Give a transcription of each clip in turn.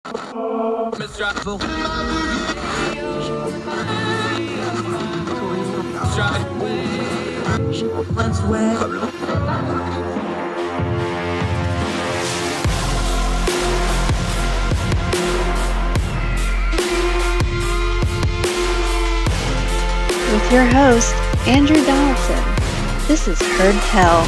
With your host, Andrew Donaldson. This is Heard Tell.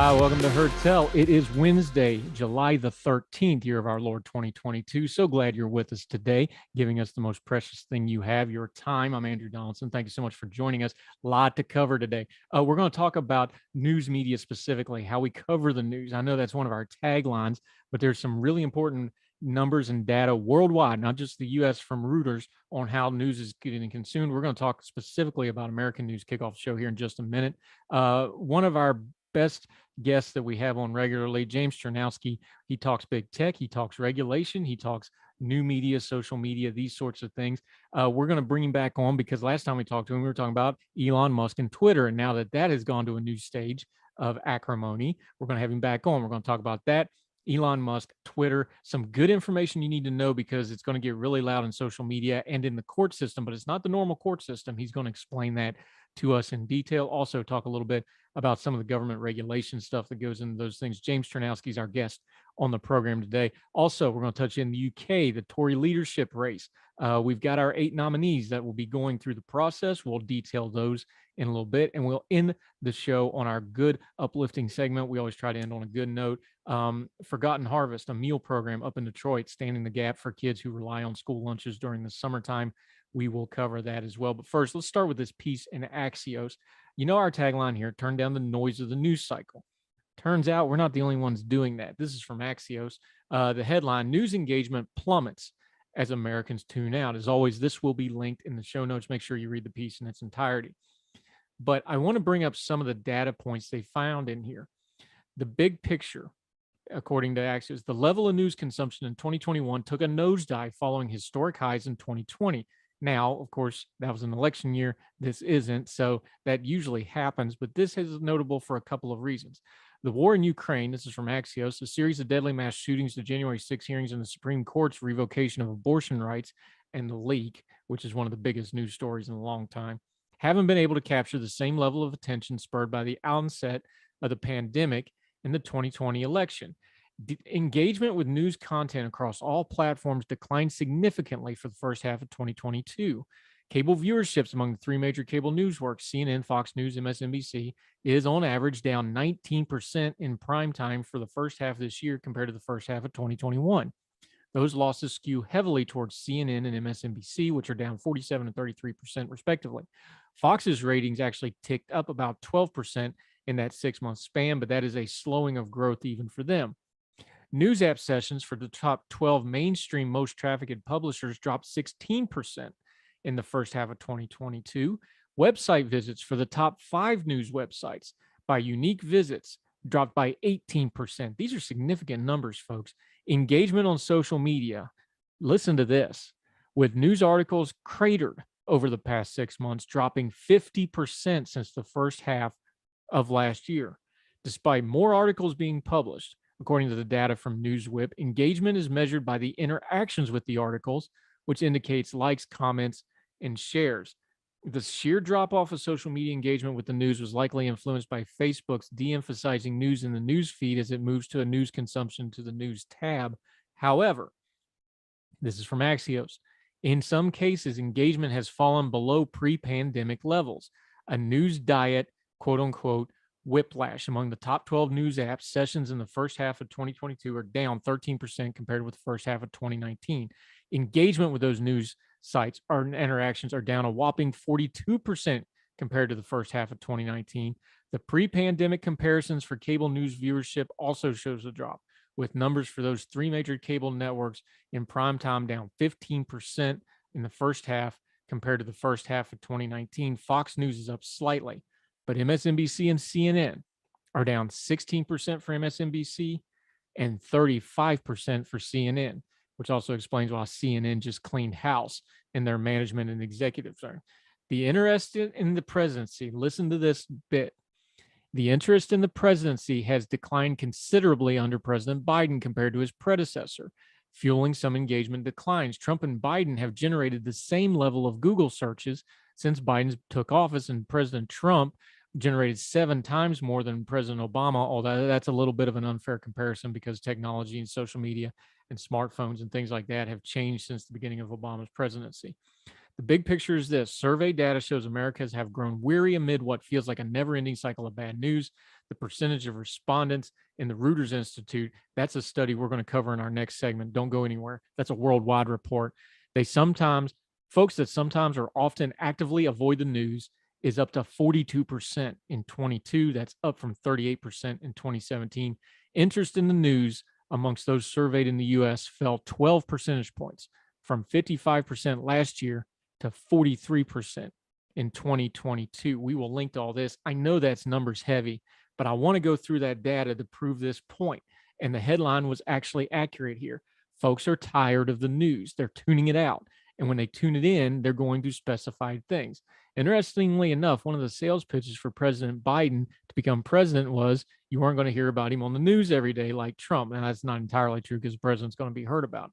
Welcome to Heard Tell. It is Wednesday, July the 13th, year of our Lord 2022. So glad you're with us today, giving us the most precious thing you have, your time. I'm Andrew Donaldson. Thank you so much for joining us. A lot to cover today. We're going to talk about news media specifically, how we cover the news. I know that's one of our taglines, but there's some really important numbers and data worldwide, not just the U.S., from Reuters on how news is getting consumed. We're going to talk specifically about American News Kickoff Show here in just a minute. One of our best guests that we have on regularly, James Chernowski. He talks big tech, he talks regulation, he talks new media, social media, these sorts of things. We're going to bring him back on because last time we talked to him, we were talking about Elon Musk and Twitter. And now that that has gone to a new stage of acrimony, we're going to have him back on. We're going to talk about that. Elon Musk, Twitter, some good information you need to know because it's going to get really loud in social media and in the court system, but it's not the normal court system. He's going to explain that to us in detail. Also talk a little bit about some of the government regulation stuff that goes into those things. James Chernowski is our guest on the program today. Also, we're going to touch in the UK, the Tory leadership race. We've got our 8 nominees that will be going through the process. We'll detail those in a little bit, and we'll end the show on our good uplifting segment. We always try to end on a good note. Forgotten Harvest, a meal program up in Detroit, standing the gap for kids who rely on school lunches during the summertime. We will cover that as well. But first, let's start with this piece in Axios. You know our tagline here, turn down the noise of the news cycle. Turns out we're not the only ones doing that. This is from Axios. The headline, news engagement plummets as Americans tune out. As always, this will be linked in the show notes. Make sure you read the piece in its entirety. But I want to bring up some of the data points they found in here. The big picture, according to Axios, the level of news consumption in 2021 took a nosedive following historic highs in 2020. Now, of course, that was an election year. This isn't, so that usually happens, but this is notable for a couple of reasons. The war in Ukraine, this is from Axios, a series of deadly mass shootings, the January 6 hearings in the Supreme Court's revocation of abortion rights, and the leak, which is one of the biggest news stories in a long time, haven't been able to capture the same level of attention spurred by the onset of the pandemic in the 2020 election. Engagement with news content across all platforms declined significantly for the first half of 2022. Cable viewerships among the 3 major cable newsworks, CNN, Fox News, MSNBC, is on average down 19% in prime time for the first half of this year compared to the first half of 2021. Those losses skew heavily towards CNN and MSNBC, which are down 47 and 33% respectively. Fox's ratings actually ticked up about 12% in that 6-month span, but that is a slowing of growth even for them. News app sessions for the top 12 mainstream most trafficked publishers dropped 16% in the first half of 2022. Website visits for the top 5 news websites by unique visits dropped by 18%. These are significant numbers, folks. Engagement on social media, listen to this, with news articles cratered over the past 6 months, dropping 50% since the first half of last year. Despite more articles being published, according to the data from NewsWhip, engagement is measured by the interactions with the articles, which indicates likes, comments, and shares. The sheer drop-off of social media engagement with the news was likely influenced by Facebook's de-emphasizing news in the news feed as it moves to a news consumption to the news tab. However, this is from Axios, in some cases, engagement has fallen below pre-pandemic levels. A news diet, quote-unquote, whiplash among the top 12 news apps. Sessions in the first half of 2022 are down 13% compared with the first half of 2019. Engagement with those news sites or interactions are down a whopping 42% compared to the first half of 2019. The pre-pandemic comparisons for cable news viewership also shows a drop, with numbers for those 3 major cable networks in prime time down 15% in the first half compared to the first half of 2019. Fox News is up slightly, but MSNBC and CNN are down 16% for MSNBC and 35% for CNN, which also explains why CNN just cleaned house in their management and executive firm. The interested in the presidency, listen to this bit. The interest in the presidency has declined considerably under President Biden compared to his predecessor, fueling some engagement declines. Trump and Biden have generated the same level of Google searches since Biden took office, and President Trump generated 7 times more than President Obama, although that's a little bit of an unfair comparison because technology and social media and smartphones and things like that have changed since the beginning of Obama's presidency. The big picture is this: survey data shows Americans have grown weary amid what feels like a never-ending cycle of bad news. The percentage of respondents in the Reuters Institute, that's a study we're going to cover in our next segment. Don't go anywhere. That's a worldwide report. Folks that sometimes or often actively avoid the news is up to 42% in 22. That's up from 38% in 2017. Interest in the news amongst those surveyed in the U.S. fell 12 percentage points from 55% last year to 43% in 2022. We will link to all this. I know that's numbers heavy, but I want to go through that data to prove this point. And the headline was actually accurate here. Folks are tired of the news. They're tuning it out. And when they tune it in, they're going to specified things. Interestingly enough, one of the sales pitches for President Biden to become president was you weren't going to hear about him on the news every day like Trump. And that's not entirely true because the president's going to be heard about.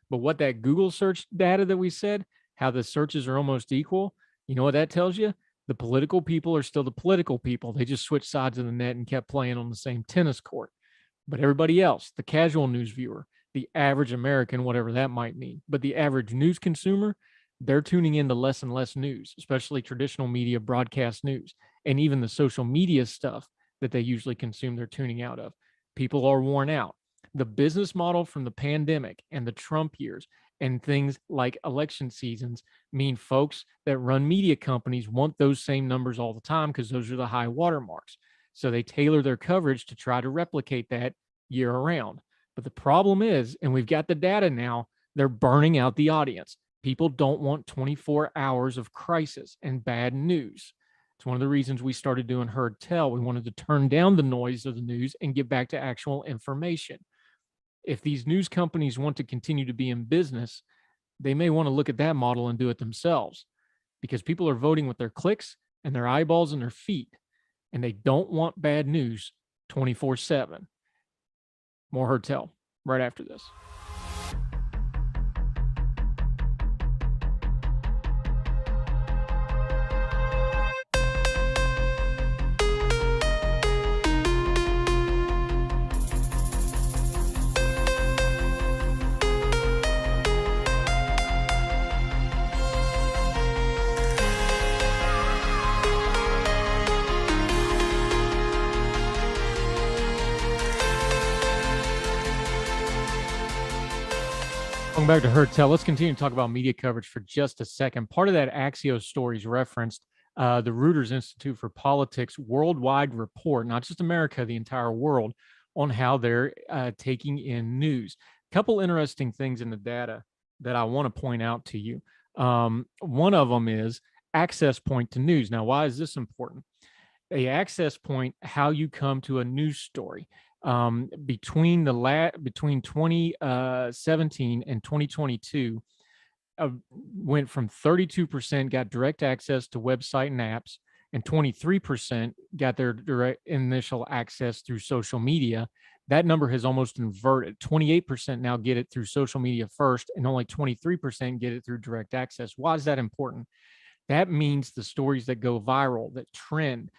But what that Google search data that we said, how the searches are almost equal, you know what that tells you? The political people are still the political people. They just switched sides of the net and kept playing on the same tennis court. But everybody else, the casual news viewer, the average American, whatever that might mean, but the average news consumer, they're tuning into less and less news, especially traditional media, broadcast news, and even the social media stuff that they usually consume, they're tuning out of. People are worn out. The business model from the pandemic and the Trump years and things like election seasons mean folks that run media companies want those same numbers all the time because those are the high watermarks. So they tailor their coverage to try to replicate that year around. But the problem is, and we've got the data now, they're burning out the audience. People don't want 24 hours of crisis and bad news. It's one of the reasons we started doing Heard Tell. We wanted to turn down the noise of the news and get back to actual information. If these news companies want to continue to be in business, they may want to look at that model and do it themselves because people are voting with their clicks and their eyeballs and their feet, and they don't want bad news 24/7. More Heard Tell right after this. Welcome back to Heard Tell. Let's continue to talk about media coverage for just a second. Part of that Axios stories referenced the Reuters Institute for Politics worldwide report, not just America, the entire world, on how they're taking in news. A couple interesting things in the data that I want to point out to you. One of them is access point to news. Now, why is this important? A access point, how you come to a news story. Between 2017 and 2022, went from 32% got direct access to website and apps, and 23% got their direct initial access through social media. That number has almost inverted. 28% now get it through social media first, and only 23% get it through direct access. Why is that important? That means the stories that go viral, that trend,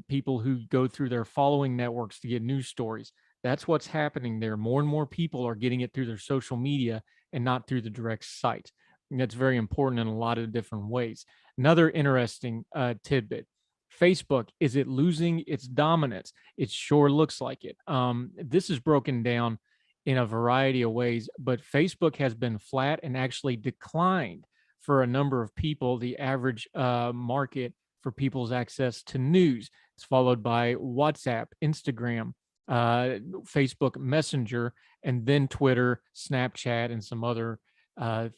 people who go through their following networks to get news stories. That's what's happening there. More and more people are getting it through their social media and not through the direct site. And that's very important in a lot of different ways. Another interesting tidbit: Facebook, is it losing its dominance? It sure looks like it. This is broken down in a variety of ways, but Facebook has been flat and actually declined for a number of people, the average market for people's access to news. It's followed by WhatsApp, Instagram, Facebook Messenger, and then Twitter, Snapchat, and some other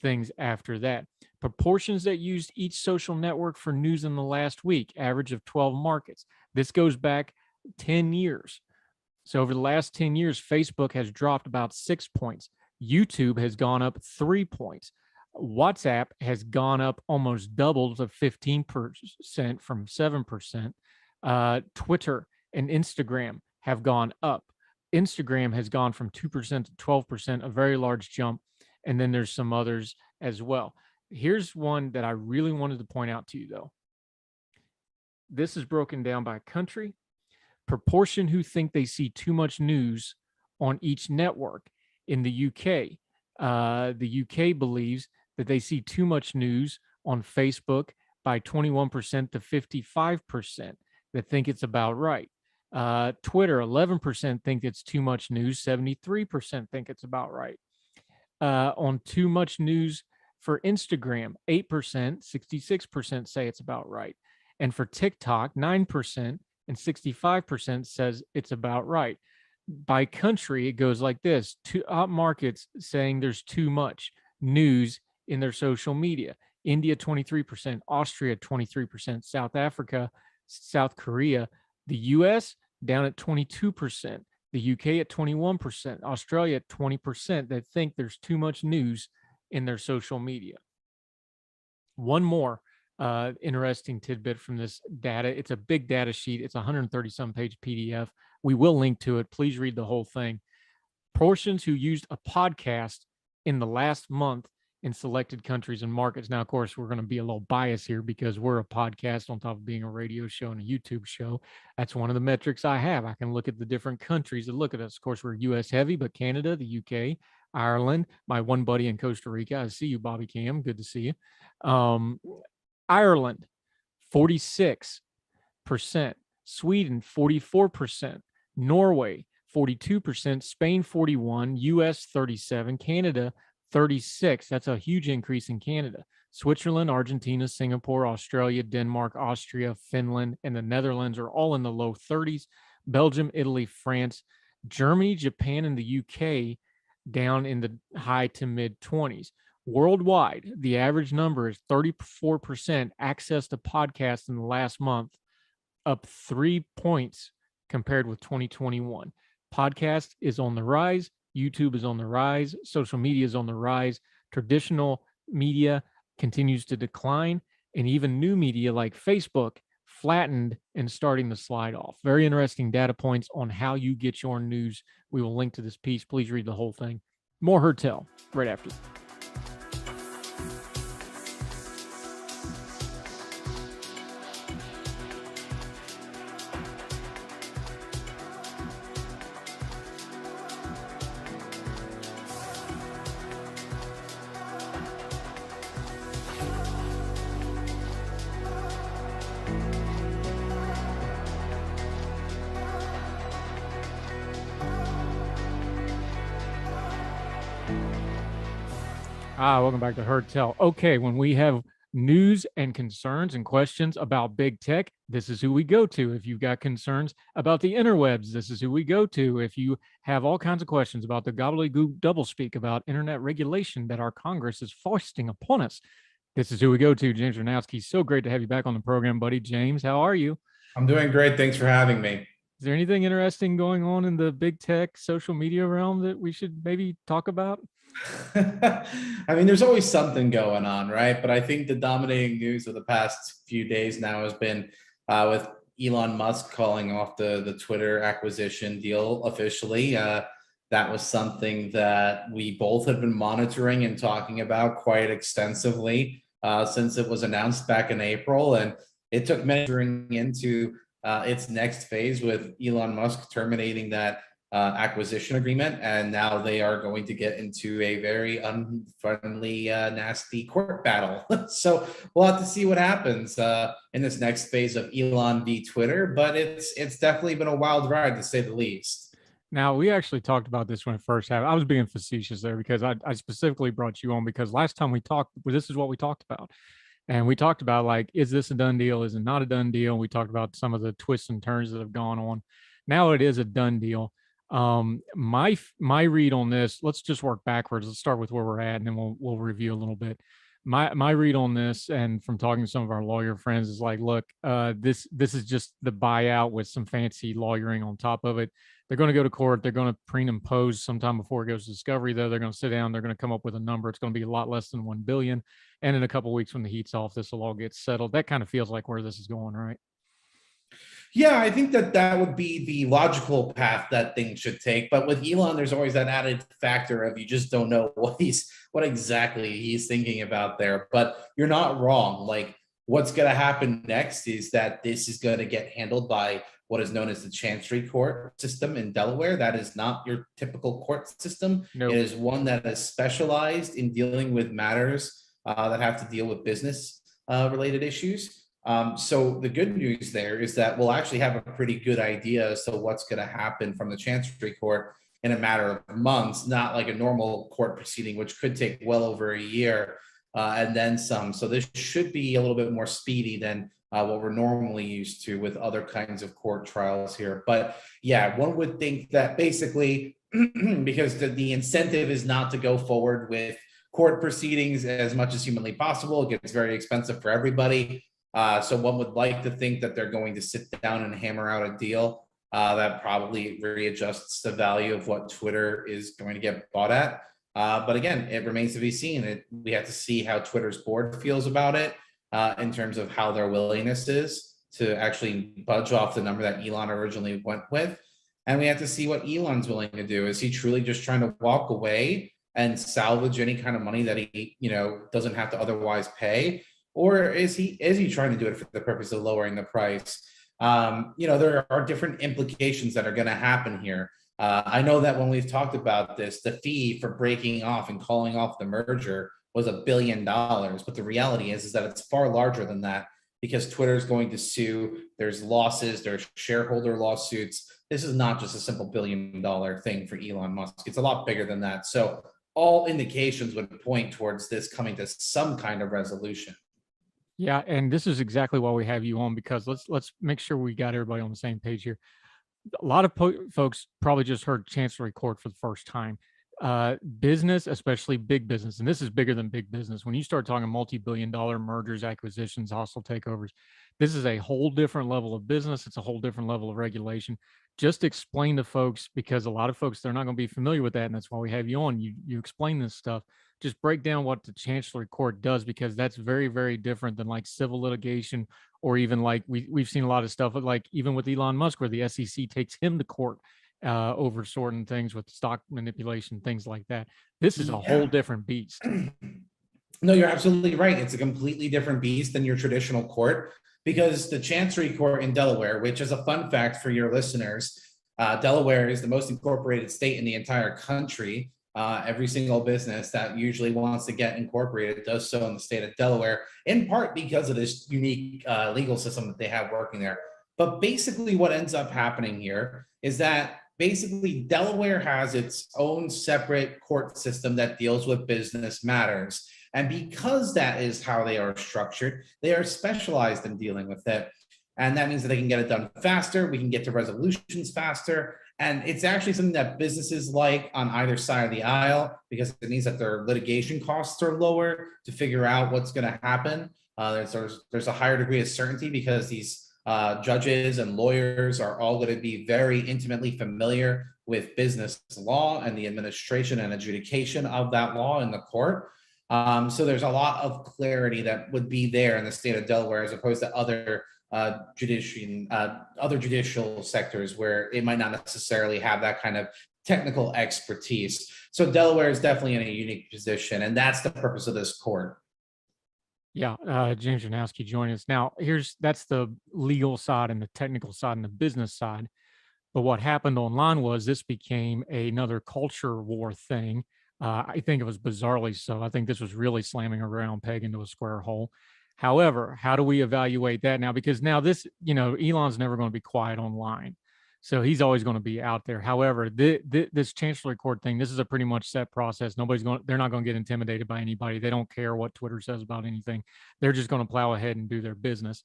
things after that. Proportions that used each social network for news in the last week, average of 12 markets. This goes back 10 years. So over the last 10 years, Facebook has dropped about 6 points. YouTube has gone up 3 points. WhatsApp has gone up almost double to 15% from 7%. Twitter and Instagram have gone up. Instagram has gone from 2% to 12%, a very large jump. And then there's some others as well. Here's one that I really wanted to point out to you, though. This is broken down by country, proportion who think they see too much news on each network. In the the UK believes that they see too much news on Facebook by 21% to 55% that think it's about right. Twitter, 11% think it's too much news, 73% think it's about right. On too much news for Instagram, 8%, 66% say it's about right. And for TikTok, 9% and 65% says it's about right. By country, it goes like this: top markets saying there's too much news in their social media. India, 23%, Austria, 23%, South Africa, South Korea, the US down at 22%, the UK at 21%, Australia at 20% that think there's too much news in their social media. One more interesting tidbit from this data. It's a big data sheet. It's a 130 some page PDF. We will link to it. Please read the whole thing. Portions who used a podcast in the last month in selected countries and markets. Now, of course, we're going to be a little biased here because we're a podcast on top of being a radio show and a YouTube show. That's one of the metrics I have. I can look at the different countries that look at us. Of course, we're US heavy, but Canada, the UK, Ireland, my one buddy in Costa Rica. I see you, Bobby Cam. Good to see you. Ireland, 46%. Sweden, 44%. Norway, 42%. Spain, 41%. US, 37%. Canada, 36%. That's a huge increase in Canada. Switzerland, Argentina, Singapore, Australia, Denmark, Austria, Finland, and the Netherlands are all in the low 30s. Belgium, Italy, France, Germany, Japan, and the UK down in the high to mid 20s. Worldwide, the average number is 34% access to podcasts in the last month, up 3 points compared with 2021. Podcast is on the rise. YouTube is on the rise. Social media is on the rise. Traditional media continues to decline. And even new media like Facebook flattened and starting to slide off. Very interesting data points on how you get your news. We will link to this piece. Please read the whole thing. More Heard Tell right after. Welcome back to Heard Tell. Okay, when we have news and concerns and questions about big tech, this is who we go to. If you've got concerns about the interwebs, this is who we go to. If you have all kinds of questions about the gobbledygook doublespeak about internet regulation that our Congress is foisting upon us, this is who we go to. James Ranowski. So great to have you back on the program, buddy. James, how are you? I'm doing great. Thanks for having me. Is there anything interesting going on in the big tech social media realm that we should maybe talk about? I mean, there's always something going on, right? But I think the dominating news of the past few days now has been with Elon Musk calling off the Twitter acquisition deal officially. That was something that we both have been monitoring and talking about quite extensively since it was announced back in April. And it took measuring into its next phase with Elon Musk terminating that acquisition agreement, and now they are going to get into a very unfriendly, nasty court battle. So we'll have to see what happens in this next phase of Elon v. Twitter, but it's definitely been a wild ride to say the least. Now, we actually talked about this when it first happened. I was being facetious there because I specifically brought you on because last time we talked, this is what we talked about. And we talked about, like, is this a done deal? Is it not a done deal? We talked about some of the twists and turns that have gone on. Now it is a done deal. My read on this, let's just work backwards. Let's start with where we're at, and then we'll review a little bit. My read on this, and from talking to some of our lawyer friends, is like, look, this is just the buyout with some fancy lawyering on top of it. They're going to go to court. They're going to pre and pose sometime before it goes to discovery, though. They're going to sit down. They're going to come up with a number. It's going to be a lot less than 1 billion. And in a couple of weeks when the heat's off, this will all get settled. That kind of feels like where this is going, right? Yeah, I think that that would be the logical path that things should take. But with Elon, there's always that added factor of you just don't know what exactly he's thinking about there. But you're not wrong. Like what's going to happen next is that this is going to get handled by what is known as the Chancery Court system in Delaware. That is not your typical court system. Nope. It is one that is specialized in dealing with matters that have to deal with business related issues. So the good news there is that we'll actually have a pretty good idea as to what's going to happen from the Chancery Court in a matter of months, not like a normal court proceeding, which could take well over a year and then some. So this should be a little bit more speedy than what we're normally used to with other kinds of court trials here. But yeah, one would think that basically because the incentive is not to go forward with court proceedings as much as humanly possible. It gets very expensive for everybody. So one would like to think that they're going to sit down and hammer out a deal that probably readjusts the value of what Twitter is going to get bought at. But again, it remains to be seen. We have to see how Twitter's board feels about it in terms of how their willingness is to actually budge off the number that Elon originally went with. And we have to see what Elon's willing to do. Is he truly just trying to walk away and salvage any kind of money that he, doesn't have to otherwise pay? Or is he trying to do it for the purpose of lowering the price? There are different implications that are going to happen here. I know that when we've talked about this, the fee for breaking off and calling off the merger was $1 billion. But the reality is that it's far larger than that because Twitter is going to sue. There's losses, there's shareholder lawsuits. This is not just a simple $1 billion thing for Elon Musk. It's a lot bigger than that. So all indications would point towards this coming to some kind of resolution. Yeah, and this is exactly why we have you on, because let's make sure we got everybody on the same page here. A lot of folks probably just heard Chancery Court for the first time. Business, especially big business, and this is bigger than big business. When you start talking multi-billion-dollar mergers, acquisitions, hostile takeovers, this is a whole different level of business. It's a whole different level of regulation. Just explain to folks, because a lot of folks, they're not going to be familiar with that, and that's why we have you on. You explain this stuff. Just break down what the Chancery Court does, because that's very, very different than like civil litigation, or even like we've seen a lot of stuff like even with Elon Musk, where the SEC takes him to court over certain things with stock manipulation, things like that. This is a whole different beast. No, you're absolutely right. It's a completely different beast than your traditional court, because the Chancery Court in Delaware, which is a fun fact for your listeners, Delaware is the most incorporated state in the entire country. Every single business that usually wants to get incorporated does so in the state of Delaware, in part because of this unique legal system that they have working there. But basically what ends up happening here is that basically Delaware has its own separate court system that deals with business matters. And because that is how they are structured, they are specialized in dealing with it. And that means that they can get it done faster. We can get to resolutions faster. And it's actually something that businesses like on either side of the aisle, because it means that their litigation costs are lower to figure out what's going to happen. There's a higher degree of certainty because these judges and lawyers are all going to be very intimately familiar with business law and the administration and adjudication of that law in the court. So there's a lot of clarity that would be there in the state of Delaware, as opposed to other judicial sectors where it might not necessarily have that kind of technical expertise. So Delaware is definitely in a unique position, and that's the purpose of this court. Yeah, James Janowski joining us. Now, that's the legal side and the technical side and the business side. But what happened online was this became another culture war thing. I think it was bizarrely so. I think this was really slamming a round peg into a square hole. However, how do we evaluate that now? Because now this, Elon's never going to be quiet online. So he's always going to be out there. However, this Chancery Court thing, this is a pretty much set process. They're not going to get intimidated by anybody. They don't care what Twitter says about anything. They're just going to plow ahead and do their business.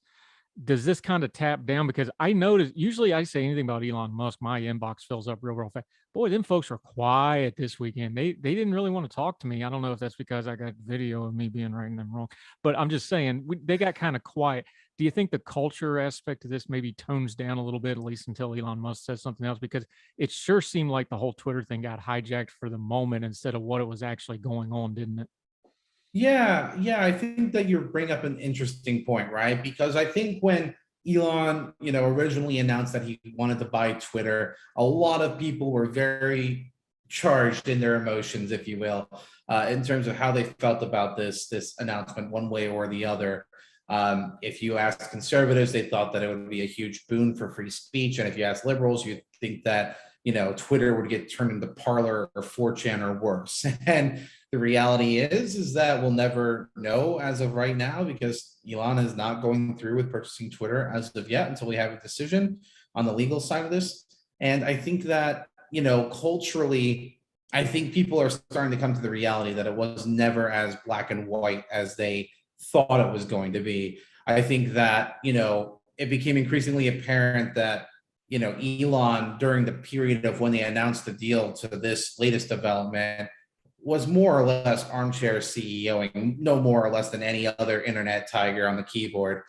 Does this kind of tap down? Because I noticed, usually I say anything about Elon Musk, my inbox fills up real fast. Boy, them folks were quiet this weekend. They didn't really want to talk to me. I don't know if that's because I got video of me being right and them wrong, but I'm just saying they got kind of quiet. Do you think the culture aspect of this maybe tones down a little bit, at least until Elon Musk says something else? Because it sure seemed like the whole Twitter thing got hijacked for the moment instead of what it was actually going on, didn't it? Yeah, I think that you bring up an interesting point, right? Because I think when Elon, originally announced that he wanted to buy Twitter, a lot of people were very charged in their emotions, if you will, in terms of how they felt about this announcement, one way or the other. If you ask conservatives, they thought that it would be a huge boon for free speech, and if you ask liberals, you'd think that Twitter would get turned into Parler or 4chan or worse. And the reality is that we'll never know as of right now, because Elon is not going through with purchasing Twitter as of yet until we have a decision on the legal side of this. And I think that, culturally, I think people are starting to come to the reality that it was never as black and white as they thought it was going to be. I think that, it became increasingly apparent that, Elon, during the period of when they announced the deal to this latest development, was more or less armchair CEOing, no more or less than any other internet tiger on the keyboard,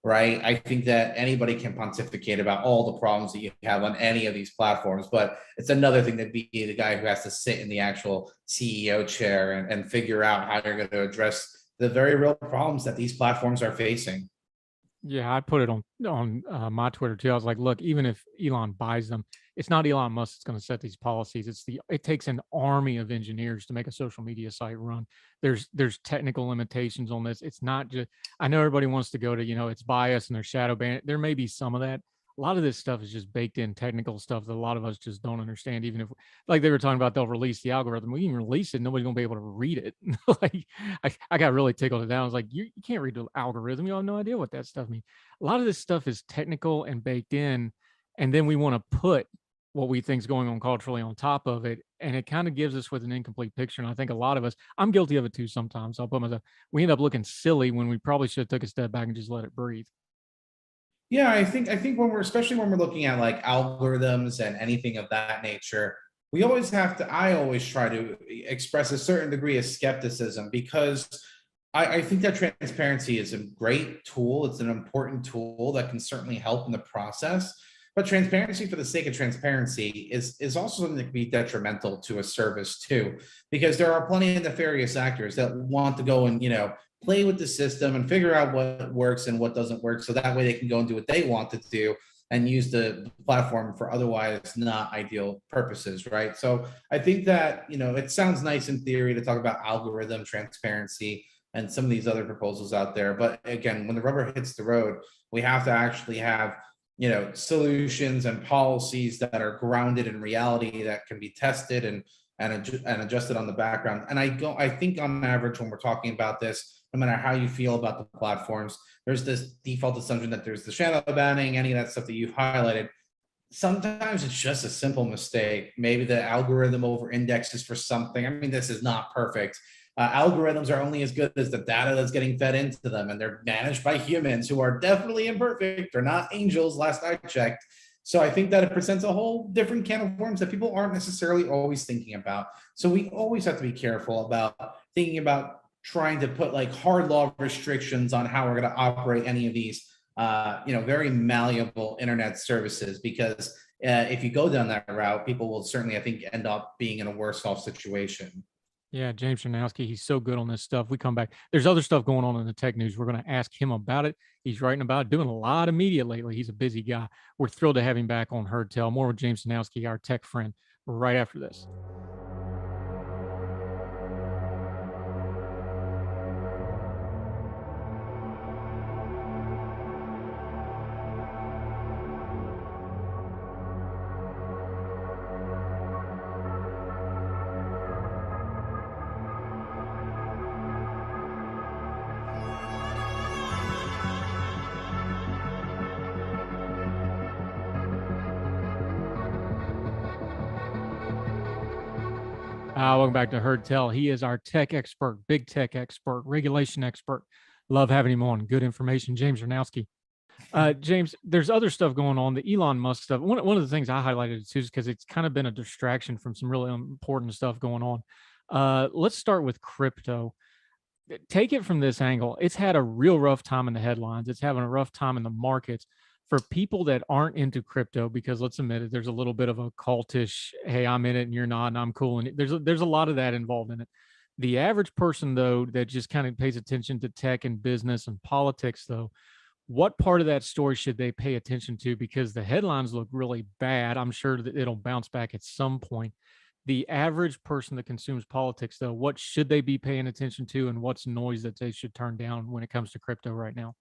right? I think that anybody can pontificate about all the problems that you have on any of these platforms, but it's another thing to be the guy who has to sit in the actual CEO chair and figure out how you're going to address the very real problems that these platforms are facing. Yeah, I put it on my Twitter too. I was like, look, even if Elon buys them, it's not Elon Musk that's going to set these policies. It takes an army of engineers to make a social media site run. There's technical limitations on this. It's not just, I know everybody wants to go to, it's bias and there's shadow ban. There may be some of that. A lot of this stuff is just baked in technical stuff that a lot of us just don't understand. Even if, like they were talking about, they'll release the algorithm. We even release it, nobody's gonna be able to read it. Like I got really tickled at that. I was like, you can't read the algorithm. You have no idea what that stuff means. A lot of this stuff is technical and baked in, and then we want to put what we think is going on culturally on top of it, and it kind of gives us with an incomplete picture. And I think a lot of us, I'm guilty of it too sometimes. I'll put myself, we end up looking silly when we probably should have took a step back and just let it breathe. Yeah, I think when we're especially when we're looking at like algorithms and anything of that nature, we always have to, I always try to express a certain degree of skepticism, because I think that transparency is a great tool. It's an important tool that can certainly help in the process. But transparency for the sake of transparency is also something that can be detrimental to a service too, because there are plenty of nefarious actors that want to go and play with the system and figure out what works and what doesn't work, so that way they can go and do what they want to do and use the platform for otherwise not ideal purposes, right? So I think that it sounds nice in theory to talk about algorithm transparency and some of these other proposals out there, but again, when the rubber hits the road, we have to actually have solutions and policies that are grounded in reality, that can be tested and adjusted on the background. And I think on average, when we're talking about this, no matter how you feel about the platforms, there's this default assumption that there's the shadow banning, any of that stuff that you've highlighted. Sometimes it's just a simple mistake. Maybe the algorithm over indexes for something. I mean, this is not perfect. Algorithms are only as good as the data that's getting fed into them, and they're managed by humans who are definitely imperfect. They're not angels, last I checked. So I think that it presents a whole different can of worms that people aren't necessarily always thinking about. So we always have to be careful about thinking about trying to put like hard law restrictions on how we're going to operate any of these, very malleable internet services, because if you go down that route, people will certainly, I think, end up being in a worse off situation. Yeah, James Chernowski, he's so good on this stuff. We come back. There's other stuff going on in the tech news. We're going to ask him about it. He's writing about it, doing a lot of media lately. He's a busy guy. We're thrilled to have him back on Heard Tell. More with James Chernowski, our tech friend, right after this. Welcome back to Heard Tell. He is our tech expert, big tech expert, regulation expert. Love having him on. Good information. James Chernowski. James, there's other stuff going on. The Elon Musk stuff. One of the things I highlighted too is because it's kind of been a distraction from some really important stuff going on. Let's start with crypto. Take it from this angle. It's had a real rough time in the headlines. It's having a rough time in the markets for people that aren't into crypto, because let's admit it, there's a little bit of a cultish, hey, I'm in it and you're not, and I'm cool. And there's a lot of that involved in it. The average person, though, that just kind of pays attention to tech and business and politics, though, What part of that story should they pay attention to? Because the headlines look really bad. I'm sure that it'll bounce back at some point. The average person that consumes politics, though, what should they be paying attention to, and what's noise that they should turn down when it comes to crypto right now?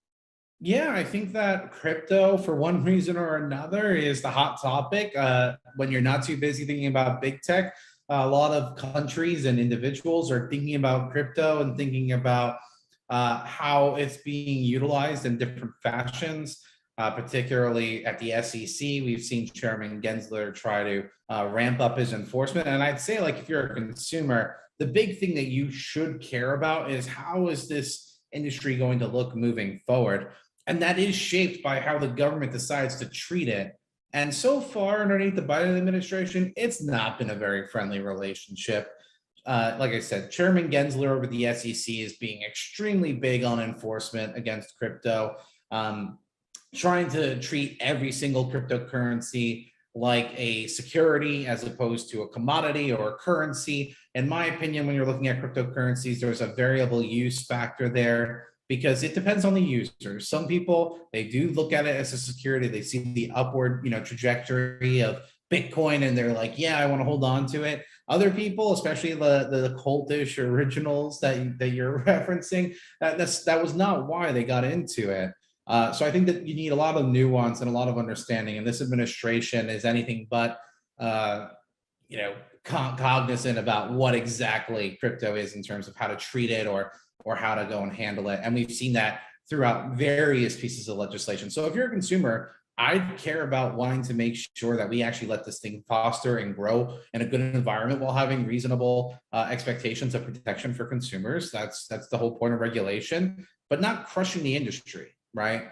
Yeah, I think that crypto, for one reason or another, is the hot topic. When you're not too busy thinking about big tech, a lot of countries and individuals are thinking about crypto and thinking about how it's being utilized in different fashions, particularly at the SEC. We've seen Chairman Gensler try to ramp up his enforcement. And I'd say, like, if you're a consumer, the big thing that you should care about is how is this industry going to look moving forward? And that is shaped by how the government decides to treat it. And so far, underneath the Biden administration, it's not been a very friendly relationship. Like I said, Chairman Gensler over the SEC is being extremely big on enforcement against crypto, trying to treat every single cryptocurrency like a security as opposed to a commodity or a currency. In my opinion, when you're looking at cryptocurrencies, there's a variable use factor there because it depends on the user. Some people, they do look at it as a security. They see the upward, trajectory of Bitcoin and they're like, yeah, I want to hold on to it. Other people, especially the cultish originals that you're referencing, that was not why they got into it. So I think that you need a lot of nuance and a lot of understanding. And this administration is anything but, cognizant about what exactly crypto is in terms of how to treat it or how to go and handle it. And we've seen that throughout various pieces of legislation. So if you're a consumer, I care about wanting to make sure that we actually let this thing foster and grow in a good environment while having reasonable expectations of protection for consumers. That's the whole point of regulation, but not crushing the industry, right?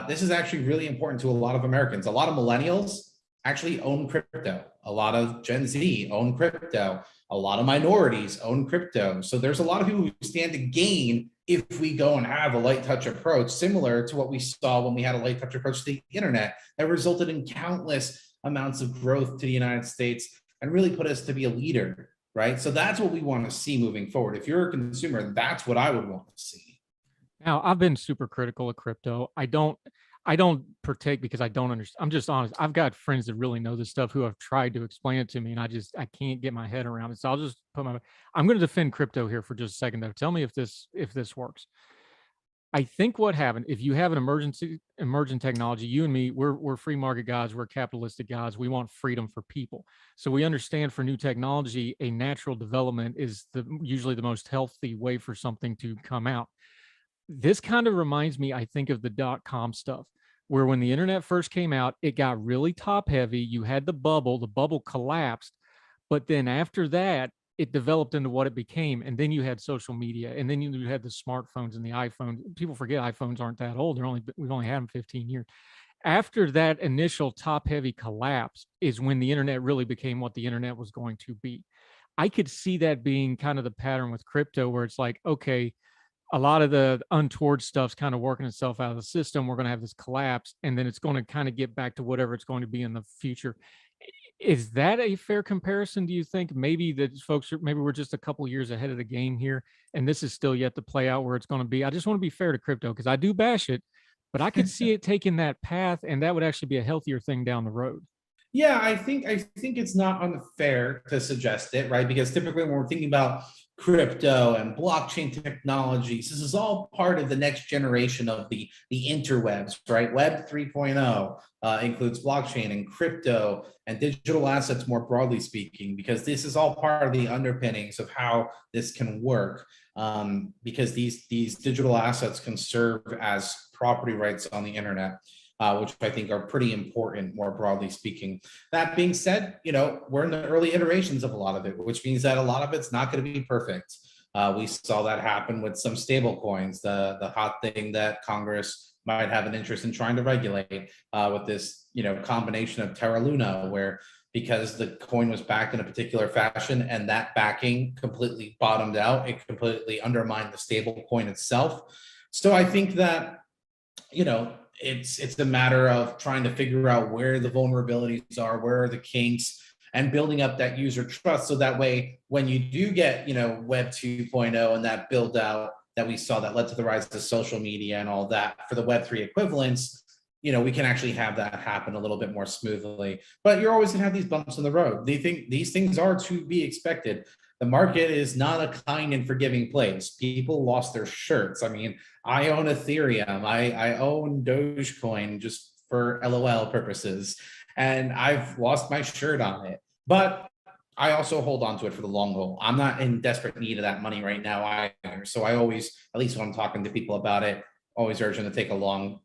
This is actually really important to a lot of Americans. A lot of millennials actually own crypto. A lot of Gen Z own crypto. A lot of minorities own crypto. So there's a lot of people who stand to gain if we go and have a light touch approach, similar to what we saw when we had a light touch approach to the internet that resulted in countless amounts of growth to the United States and really put us to be a leader, right? So that's what we want to see moving forward. If you're a consumer, that's what I would want to see. Now, I've been super critical of crypto. I don't partake because I don't understand. I'm just honest. I've got friends that really know this stuff who have tried to explain it to me, and I can't get my head around it. So I'm going to defend crypto here for just a second, though. Tell me if this works. I think what happened, if you have an emergent technology, you and me, we're free market guys, we're capitalistic guys. We want freedom for people. So we understand for new technology, a natural development is usually the most healthy way for something to come out. This kind of reminds me, I think, of the .com stuff, where when the internet first came out, it got really top heavy. You had the bubble collapsed, but then after that, it developed into what it became. And then you had social media, and then you had the smartphones and the iPhone. People forget iPhones aren't that old. We've only had them 15 years. After that initial top heavy collapse is when the internet really became what the internet was going to be. I could see that being kind of the pattern with crypto, where it's like, okay, a lot of the untoward stuff's kind of working itself out of the system. We're going to have this collapse, and then it's going to kind of get back to whatever it's going to be in the future. Is that a fair comparison? Do you think maybe that maybe we're just a couple years ahead of the game here, and this is still yet to play out where it's going to be? I just want to be fair to crypto because I do bash it, but I could see it taking that path, and that would actually be a healthier thing down the road. Yeah, I think it's not unfair to suggest it, right? Because typically when we're thinking about crypto and blockchain technologies, this is all part of the next generation of the interwebs, right? Web 3.0 includes blockchain and crypto and digital assets more broadly speaking, because this is all part of the underpinnings of how this can work. Because these digital assets can serve as property rights on the internet. Which I think are pretty important, more broadly speaking. That being said, we're in the early iterations of a lot of it, which means that a lot of it's not going to be perfect. We saw that happen with some stable coins, the hot thing that Congress might have an interest in trying to regulate with this, combination of Terra Luna, where because the coin was backed in a particular fashion and that backing completely bottomed out, it completely undermined the stable coin itself. So I think that, it's a matter of trying to figure out where the vulnerabilities are, where are the kinks, and building up that user trust. So that way, when you do get, Web 2.0 and that build out, that we saw that led to the rise of social media and all that for the Web3 equivalents, we can actually have that happen a little bit more smoothly. But you're always gonna have these bumps in the road. These things are to be expected. The market is not a kind and forgiving place. People lost their shirts. I mean, I own Ethereum. I own Dogecoin just for LOL purposes, and I've lost my shirt on it. But I also hold on to it for the long haul. I'm not in desperate need of that money right now either. So I always, at least when I'm talking to people about it, always urge them to take a long,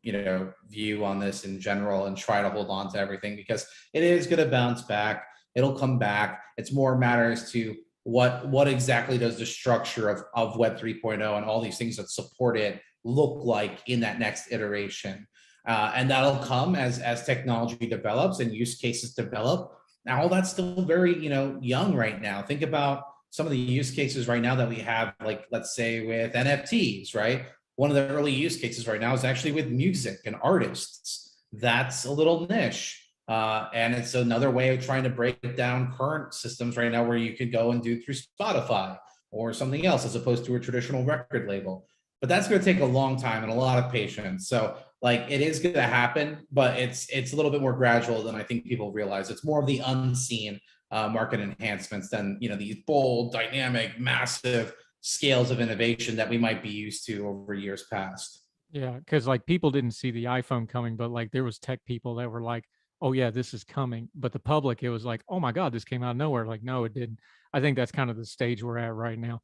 view on this in general and try to hold on to everything, because it is going to bounce back. It'll come back. It's more matters to what exactly does the structure of Web 3.0 and all these things that support it look like in that next iteration. And that'll come as technology develops and use cases develop. Now, all that's still very, young right now. Think about some of the use cases right now that we have, like, let's say with NFTs, right? One of the early use cases right now is actually with music and artists. That's a little niche. And it's another way of trying to break down current systems right now where you could go and do through Spotify or something else as opposed to a traditional record label. But that's going to take a long time and a lot of patience. So it is going to happen, but it's a little bit more gradual than I think people realize. It's more of the unseen market enhancements than, these bold, dynamic, massive scales of innovation that we might be used to over years past. Yeah, because people didn't see the iPhone coming, but there was tech people that were like, oh yeah, this is coming. But the public, it was like, oh my God, this came out of nowhere. No, it didn't. I think that's kind of the stage we're at right now.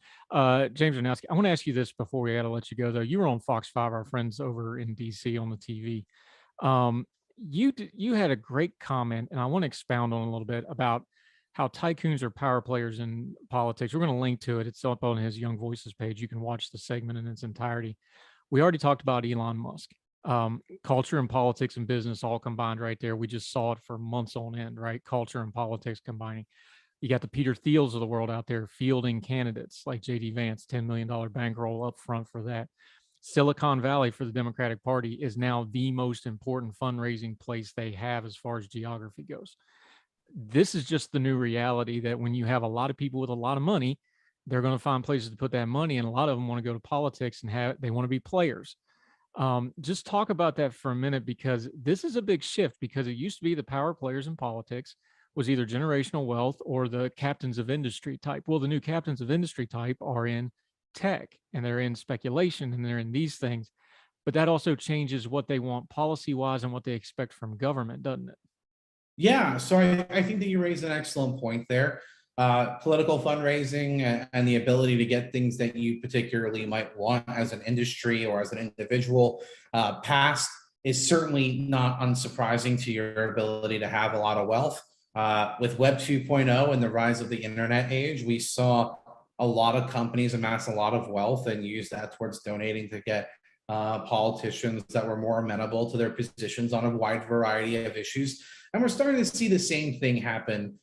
James Ranowski, I want to ask you this before we got to let you go, though. You were on Fox 5, our friends over in DC on the TV. You had a great comment, and I want to expound on a little bit about how tycoons are power players in politics. We're going to link to it. It's up on his Young Voices page. You can watch the segment in its entirety. We already talked about Elon Musk. Culture and politics and business all combined right there. We just saw it for months on end, right? Culture and politics combining. You got the Peter Thiels of the world out there fielding candidates like J.D. Vance, $10 million bankroll up front for that. Silicon Valley for the Democratic Party is now the most important fundraising place they have as far as geography goes. This is just the new reality that when you have a lot of people with a lot of money, they're going to find places to put that money, and a lot of them want to go to politics and they want to be players. Just talk about that for a minute, because this is a big shift, because it used to be the power players in politics was either generational wealth or the captains of industry type. Well, the new captains of industry type are in tech, and they're in speculation, and they're in these things. But that also changes what they want policy-wise and what they expect from government, doesn't it? Yeah, so I think that you raised an excellent point there. Political fundraising and the ability to get things that you particularly might want as an industry or as an individual passed is certainly not unsurprising to your ability to have a lot of wealth. With Web 2.0 and the rise of the internet age, we saw a lot of companies amass a lot of wealth and use that towards donating to get politicians that were more amenable to their positions on a wide variety of issues. And we're starting to see the same thing happen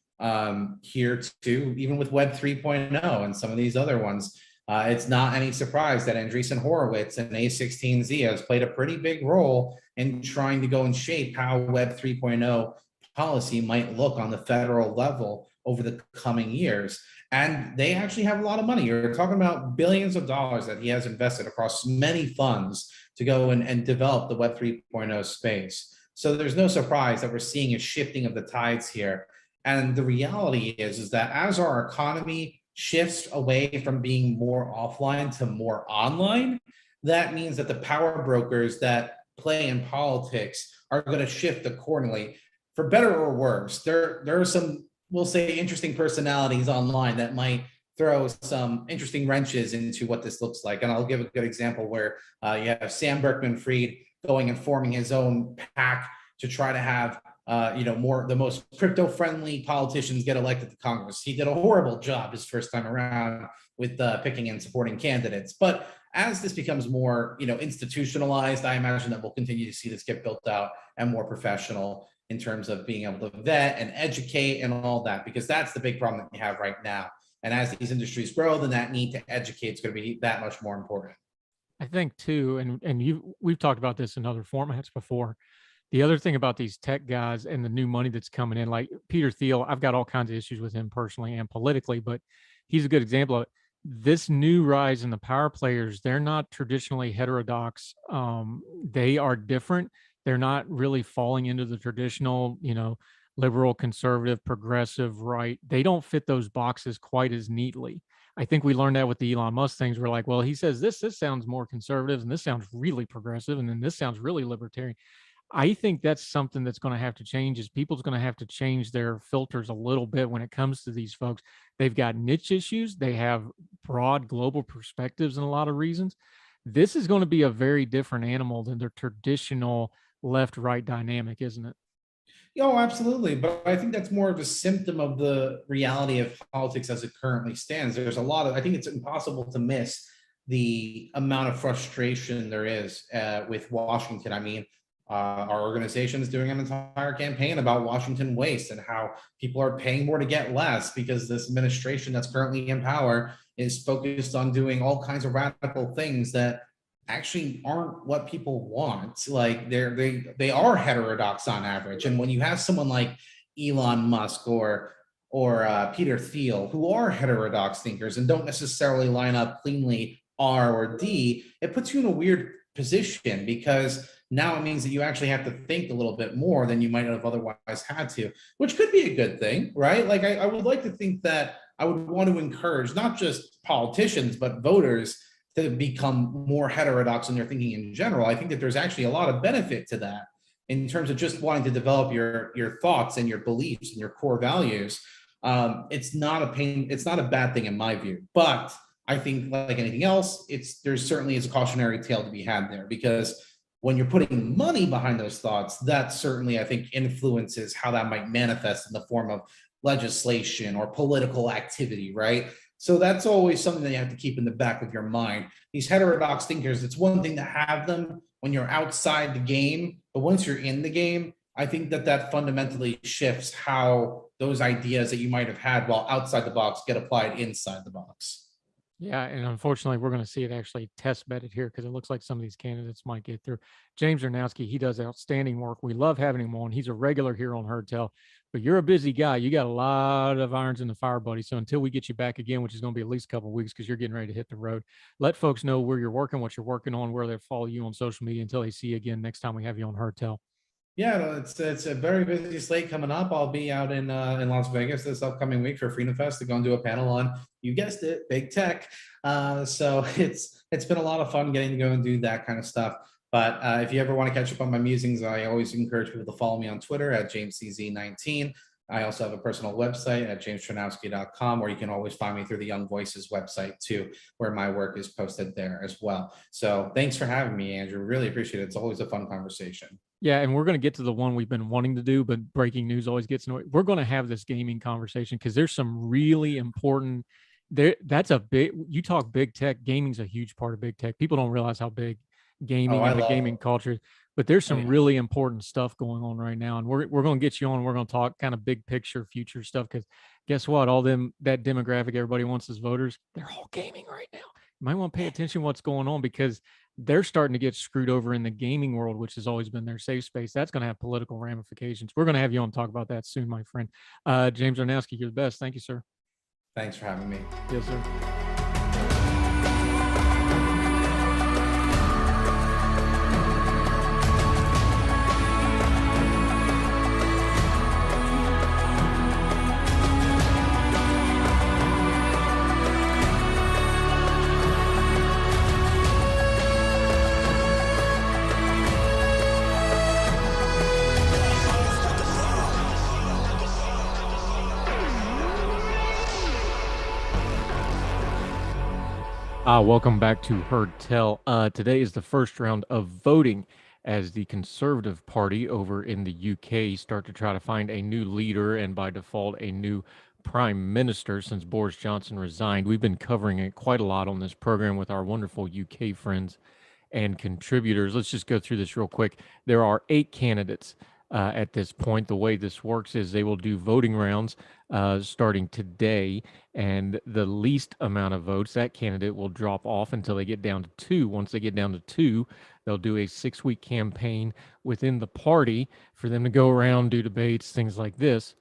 here too, even with Web 3.0 and some of these other ones. It's not any surprise that Andreessen Horowitz and A16Z has played a pretty big role in trying to go and shape how Web 3.0 policy might look on the federal level over the coming years. And they actually have a lot of money. You're talking about billions of dollars that he has invested across many funds to go and develop the Web 3.0 space. So there's no surprise that we're seeing a shifting of the tides here. And the reality is that as our economy shifts away from being more offline to more online, that means that the power brokers that play in politics are going to shift accordingly. For better or worse, there are some, we'll say, interesting personalities online that might throw some interesting wrenches into what this looks like. And I'll give a good example where you have Sam Berkman-Fried going and forming his own PAC to try to have the most crypto-friendly politicians get elected to Congress. He did a horrible job his first time around with picking and supporting candidates. But as this becomes more, institutionalized, I imagine that we'll continue to see this get built out and more professional in terms of being able to vet and educate and all that, because that's the big problem that we have right now. And as these industries grow, then that need to educate is going to be that much more important. I think too, and we've talked about this in other formats before. The other thing about these tech guys and the new money that's coming in, like Peter Thiel, I've got all kinds of issues with him personally and politically, but he's a good example of it. this new rise in the power players, they're not traditionally heterodox. They are different. They're not really falling into the traditional, liberal, conservative, progressive, right. They don't fit those boxes quite as neatly. I think we learned that with the Elon Musk things. We're like, well, he says this sounds more conservative, and this sounds really progressive, and then this sounds really libertarian. I think that's something that's going to have to change. Is people's going to have to change their filters a little bit when it comes to these folks. They've got niche issues. They have broad global perspectives and a lot of reasons. This is going to be a very different animal than their traditional left-right dynamic, isn't it? Oh, absolutely. But I think that's more of a symptom of the reality of politics as it currently stands. There's a lot of, I think it's impossible to miss the amount of frustration there is with Washington. I mean, our organization is doing an entire campaign about Washington waste and how people are paying more to get less because this administration that's currently in power is focused on doing all kinds of radical things that actually aren't what people want. Like they are heterodox on average. And when you have someone like Elon Musk or Peter Thiel, who are heterodox thinkers and don't necessarily line up cleanly R or D, it puts you in a weird position because now it means that you actually have to think a little bit more than you might have otherwise had to, which could be a good thing, right? Like I would like to think that I would want to encourage not just politicians, but voters to become more heterodox in their thinking in general. I think that there's actually a lot of benefit to that in terms of just wanting to develop your thoughts and your beliefs and your core values. It's not a bad thing in my view. But I think like anything else, there's certainly is a cautionary tale to be had there, because when you're putting money behind those thoughts, that certainly I think influences how that might manifest in the form of legislation or political activity, right? So that's always something that you have to keep in the back of your mind. These heterodox thinkers, it's one thing to have them when you're outside the game, but once you're in the game, I think that fundamentally shifts how those ideas that you might have had while outside the box get applied inside the box. Yeah, and unfortunately, we're going to see it actually test bedded here because it looks like some of these candidates might get through. James Zarnowski, he does outstanding work. We love having him on. He's a regular here on Heard Tell, but you're a busy guy. You got a lot of irons in the fire, buddy. So until we get you back again, which is going to be at least a couple of weeks because you're getting ready to hit the road, let folks know where you're working, what you're working on, where they follow you on social media until they see you again next time we have you on Heard Tell. Yeah, no, it's a very busy slate coming up. I'll be out in Las Vegas this upcoming week for Freedom Fest to go and do a panel on, you guessed it, big tech. So it's been a lot of fun getting to go and do that kind of stuff. But if you ever want to catch up on my musings, I always encourage people to follow me on Twitter at JamesCZ19. I also have a personal website at jamestranowski.com, or you can always find me through the Young Voices website too, where my work is posted there as well. So thanks for having me, Andrew. Really appreciate it. It's always a fun conversation. Yeah, and we're going to get to the one we've been wanting to do, but breaking news always gets in the way. We're going to have this gaming conversation because there's some really important that's a big, you talk big tech, gaming's a huge part of big tech. People don't realize how big gaming and the gaming culture is, but there's some really important stuff going on right now. And we're going to get you on, we're going to talk kind of big picture future stuff, because guess what? All that demographic everybody wants as voters, they're all gaming right now. You might want to pay attention to what's going on, because they're starting to get screwed over in the gaming world, which has always been their safe space. That's going to have political ramifications. We're going to have you on to talk about that soon, my friend. James Zarnowski, you're the best. Thank you, sir. Thanks for having me. Yes, sir. Welcome back to Heard Tell. Today is the first round of voting as the Conservative Party over in the UK start to try to find a new leader and by default a new prime minister since Boris Johnson resigned. We've been covering it quite a lot on this program with our wonderful UK friends and contributors. Let's just go through this real quick. There are 8 candidates at this point. The way this works is they will do voting rounds starting today, and the least amount of votes, that candidate will drop off until they get down to 2. Once they get down to 2, they'll do a 6-week campaign within the party for them to go around, do debates, things like this,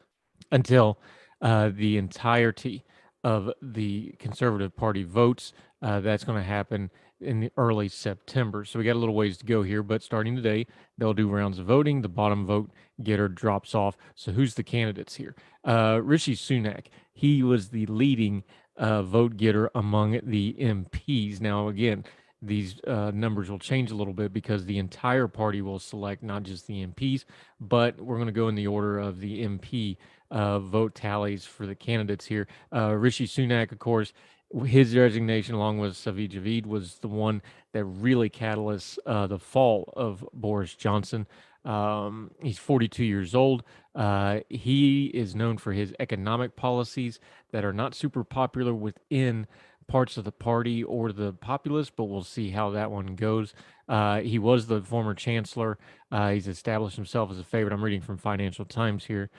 until the entirety of the Conservative Party votes. That's going to happen in the early September. So we got a little ways to go here, but starting today, they'll do rounds of voting. The bottom vote getter drops off. So who's the candidates here? Rishi Sunak. He was the leading vote getter among the MPs. Now, again, these numbers will change a little bit because the entire party will select not just the MPs, but we're going to go in the order of the MP vote tallies for the candidates here. Rishi Sunak, of course, his resignation, along with Savi Javid, was the one that really catalyzed the fall of Boris Johnson. He's 42 years old. He is known for his economic policies that are not super popular within parts of the party or the populace, but we'll see how that one goes. He was the former chancellor. He's established himself as a favorite. I'm reading from Financial Times here.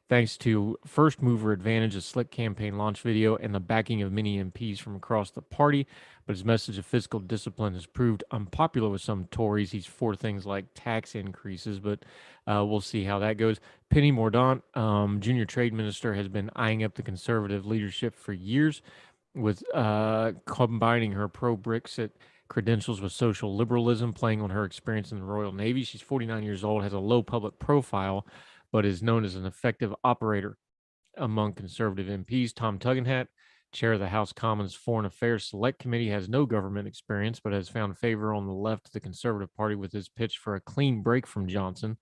Thanks to first mover advantage, a slick campaign launch video, and the backing of many MPs from across the party. But his message of fiscal discipline has proved unpopular with some Tories. He's for things like tax increases, but we'll see how that goes. Penny Mordaunt, junior trade minister, has been eyeing up the conservative leadership for years with combining her pro-Brexit credentials with social liberalism, playing on her experience in the Royal Navy. She's 49 years old, has a low public profile, but is known as an effective operator among conservative MPs. Tom Tugendhat, chair of the House Commons Foreign Affairs Select Committee, has no government experience, but has found favor on the left of the Conservative Party with his pitch for a clean break from Johnson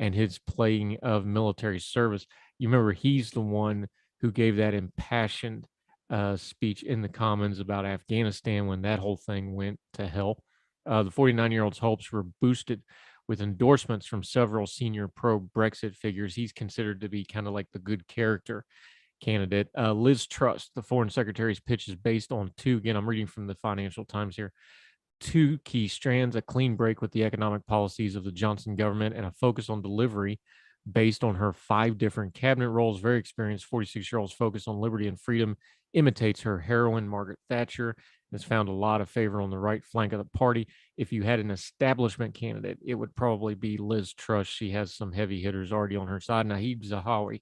and his playing of military service. You remember he's the one who gave that impassioned speech in the Commons about Afghanistan when that whole thing went to hell. The 49-year-old's hopes were boosted with endorsements from several senior pro-Brexit figures. He's considered to be kind of like the good character candidate. Liz Truss, the foreign secretary's pitch is based on two, again, I'm reading from the Financial Times here, two key strands: a clean break with the economic policies of the Johnson government and a focus on delivery based on her 5 different cabinet roles. Very experienced 46-year-old's focus on liberty and freedom imitates her heroine, Margaret Thatcher, and has found a lot of favor on the right flank of the party. If you had an establishment candidate, it would probably be Liz Truss. She has some heavy hitters already on her side. Nahib Zahawi.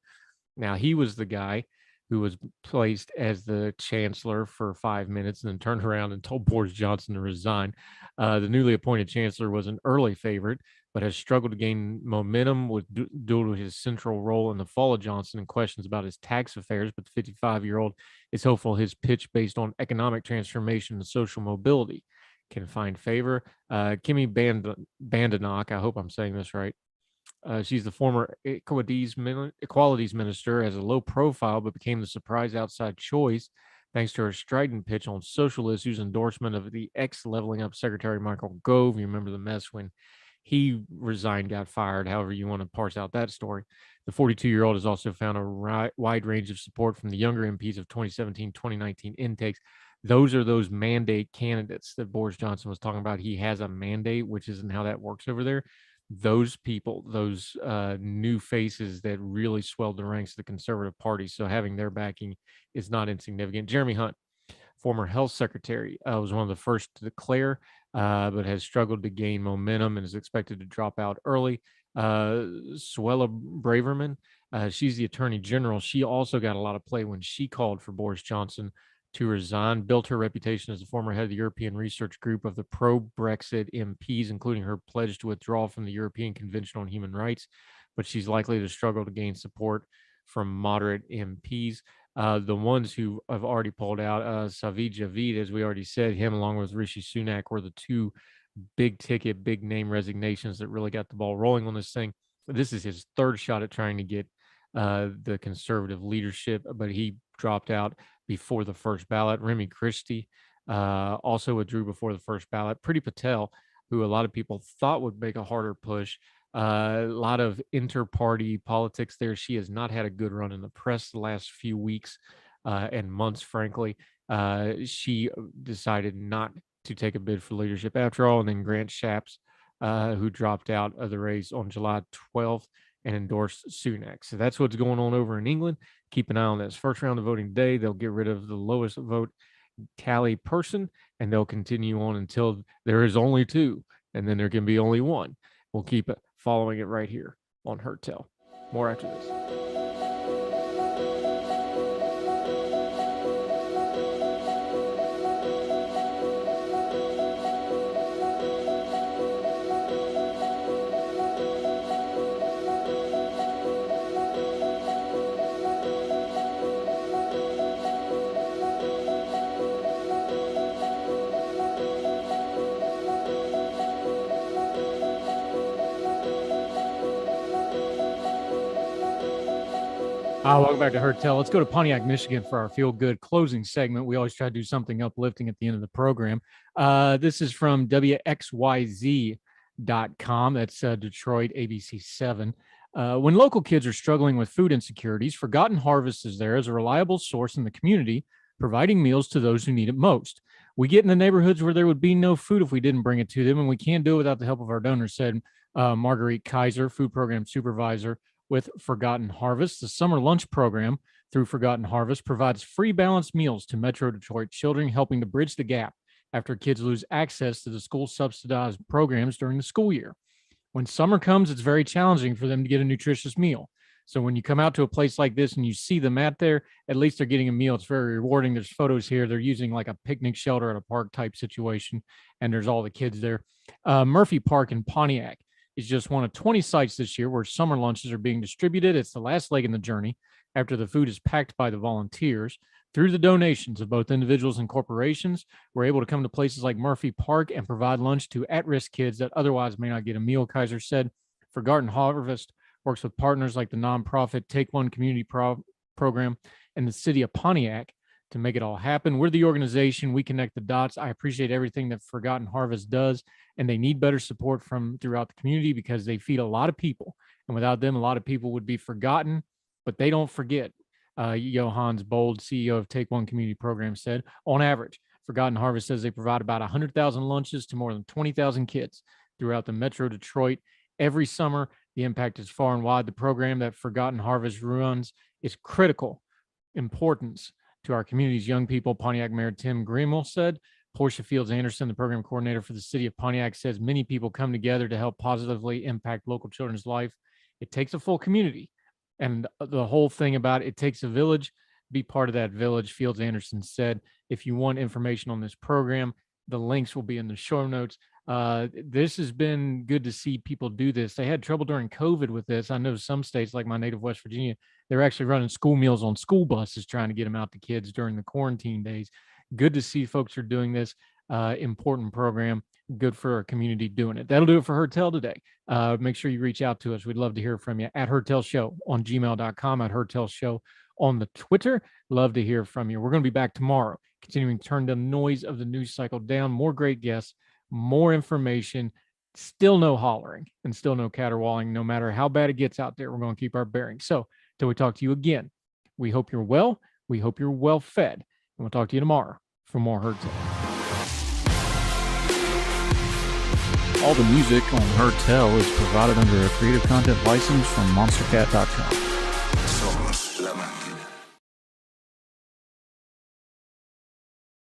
Now, he was the guy who was placed as the chancellor for 5 minutes and then turned around and told Boris Johnson to resign. The newly appointed chancellor was an early favorite, but has struggled to gain momentum due to his central role in the fall of Johnson and questions about his tax affairs. But the 55-year-old is hopeful his pitch based on economic transformation and social mobility can find favor. Kimmy Bandanok, I hope I'm saying this right. She's the former equalities minister, has a low profile, but became the surprise outside choice thanks to her strident pitch on social issues, endorsement of the ex-leveling up Secretary Michael Gove. You remember the mess when he resigned, got fired, however you want to parse out that story. The 42-year-old has also found a wide range of support from the younger MPs of 2017-2019 intakes. Those are those mandate candidates that Boris Johnson was talking about. He has a mandate, which isn't how that works over there. Those people, those new faces that really swelled the ranks of the Conservative Party. So having their backing is not insignificant. Jeremy Hunt, former health secretary, was one of the first to declare, but has struggled to gain momentum and is expected to drop out early. Suella Braverman, she's the attorney general. She also got a lot of play when she called for Boris Johnson to resign, built her reputation as a former head of the European Research Group of the pro-Brexit MPs, including her pledge to withdraw from the European Convention on Human Rights, but she's likely to struggle to gain support from moderate MPs. The ones who have already pulled out, Savi Javid, as we already said, him along with Rishi Sunak were the two big ticket, big name resignations that really got the ball rolling on this thing. This is his third shot at trying to get the conservative leadership, but he dropped out before the first ballot. Remy Christie also withdrew before the first ballot. Priti Patel, who a lot of people thought would make a harder push, a lot of inter-party politics there. She has not had a good run in the press the last few weeks and months, frankly. She decided not to take a bid for leadership after all. And then Grant Shapps, who dropped out of the race on July 12th and endorsed Sunak. So that's what's going on over in England. Keep an eye on this. First round of voting today, they'll get rid of the lowest vote tally person, and they'll continue on until there is only 2, and then there can be only 1. We'll keep following it right here on Heard Tell. More after this. Welcome back to Heard Tell. Let's go to Pontiac, Michigan for our Feel Good closing segment. We always try to do something uplifting at the end of the program. This is from WXYZ.com. That's Detroit ABC 7. When local kids are struggling with food insecurities, Forgotten Harvest is there as a reliable source in the community, providing meals to those who need it most. We get in the neighborhoods where there would be no food if we didn't bring it to them, and we can't do it without the help of our donors, said Marguerite Kaiser, food program supervisor with Forgotten Harvest. The summer lunch program through Forgotten Harvest provides free balanced meals to Metro Detroit children, helping to bridge the gap after kids lose access to the school subsidized programs during the school year. When summer comes, it's very challenging for them to get a nutritious meal. So when you come out to a place like this and you see them out there, at least they're getting a meal. It's very rewarding. There's photos here. They're using like a picnic shelter at a park type situation, and there's all the kids there. Murphy Park in Pontiac is just one of 20 sites this year where summer lunches are being distributed. It's the last leg in the journey after the food is packed by the volunteers. Through the donations of both individuals and corporations, we're able to come to places like Murphy Park and provide lunch to at-risk kids that otherwise may not get a meal, Kaiser said. Forgotten Harvest works with partners like the nonprofit Take One Community Program and the city of Pontiac to make it all happen. We're the organization. We connect the dots. I appreciate everything that Forgotten Harvest does, and they need better support from throughout the community because they feed a lot of people. And without them, a lot of people would be forgotten, but they don't forget. Johannes Bold, CEO of Take One Community Program, said, on average, Forgotten Harvest says they provide about 100,000 lunches to more than 20,000 kids throughout the Metro Detroit every summer. The impact is far and wide. The program that Forgotten Harvest runs is critical importance to our community's young people. Pontiac Mayor Tim Greenwell said. Portia Fields Anderson, the program coordinator for the city of Pontiac, says many people come together to help positively impact local children's life. It takes a full community. And the whole thing about it takes a village. Be part of that village, Fields Anderson said. If you want information on this program, the links will be in the show notes. This has been good to see people do this. They had trouble during COVID with this. I know some states like my native West Virginia, they're actually running school meals on school buses trying to get them out to kids during the quarantine days. Good to see folks are doing this important program. Good for our community doing it. That'll do it for Heard Tell today. Make sure you reach out to us. We'd love to hear from you at Heard Tell Show on gmail.com, at Heard Tell Show on the Twitter. Love to hear from you. We're going to be back tomorrow, continuing to turn the noise of the news cycle down. More great guests, more information, still no hollering and still no caterwauling. No matter how bad it gets out there, we're going to keep our bearings. So till we talk to you again, we hope you're well. We hope you're well fed. And we'll talk to you tomorrow for more Heard Tell. All the music on Heard Tell is provided under a Creative Content license from monstercat.com.